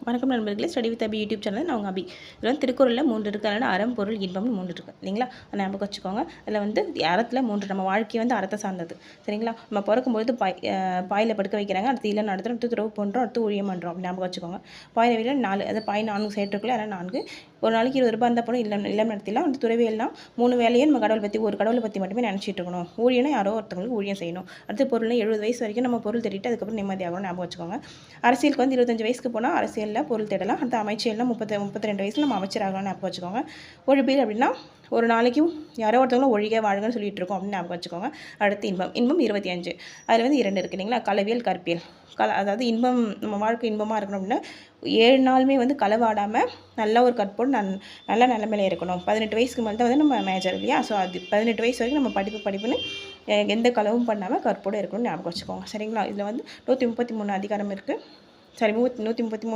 வணக்கம் நண்பர்களே, study with Abhi YouTube channel. நான் உங்கள் அபி. இதில் வந்து திருக்குறளில் 3 இருக்குது. அதனால் அறம், பொருள், இன்பம்னு 3 இருக்குது இல்லைங்களா? அதை ஞாபகம் வச்சுக்கோங்க. அதில் வந்து அறத்தில் 3 நம்ம வாழ்க்கை வந்து அறத்தை சார்ந்தது சரிங்களா? நம்ம பிறக்கும்பொழுது பாயில் படுக்க வைக்கிறாங்க, அடுத்து இல்லை நடத்துகிறோம், அடுத்து துறவு பண்ணுறோம், அடுத்து ஊழியம் பண்ணுறோம் அப்படி ஞாபகம் வச்சுக்கோங்க. பாயில் வீட்டில் 4, அது பாய் 4 சேர்த்துக்குள்ளே அதனால் 4. ஒரு நாளைக்கு 20 ரூபாய் இருந்தால் போனால் இல்லம் நடத்திலாம். வந்து துறவியெல்லாம் 3 வேலையும் நம்ம கடவுளை பற்றி மட்டுமே நினச்சிட்டு இருக்கணும். ஊழியனா யாரோ ஒருத்தவங்களுக்கு ஊழியம் செய்யணும். அடுத்து பொருள்னா 70 வயசு வரைக்கும் நம்ம பொருள் தேடிட்டு அதுக்கப்புறம் நிம்மதியாகணும் ஞாபகம் வச்சுக்கோங்க. அரசியலுக்கு வந்து 25 வயசுக்கு போனால் அரசியலில் பொருள் தேடலாம். அடுத்து அமைச்சர்லாம் 32 வயசில் நம்ம அமைச்சராகலாம் ஞாபகம் வச்சுக்கோங்க. ஒழிப்பீர் அப்படின்னா ஒரு நாளைக்கும் யாரோ ஒருத்தவங்களும் ஒழிக வாழ்கன்னு சொல்லிட்டு இருக்கோம் அப்படின்னு ஞாபகம் வச்சுக்கோங்க. அடுத்து இன்பம் 25. அதில் வந்து 2 இருக்குது இல்லைங்களா? களவியல், கற்பியல். அதாவது இன்பம், நம்ம வாழ்க்கை இன்பமாக இருக்கணும் அப்படின்னா 7 நாளுமே வந்து களவாடாமல் நல்ல ஒரு கற்போடு நல்ல நிலைமையில இருக்கணும். 18 வயசுக்கு மேலே தான் வந்து நம்ம மேஜர் இல்லையா? ஸோ அது 18 வயசு வரைக்கும் நம்ம படிப்புன்னு எந்த களவும் பண்ணாமல் கற்போடு இருக்கணும்னு ஞாபகம் வச்சுக்கோங்க சரிங்களா? இதில் வந்து 133 அதிகாரம் இருக்குது. சாரி 133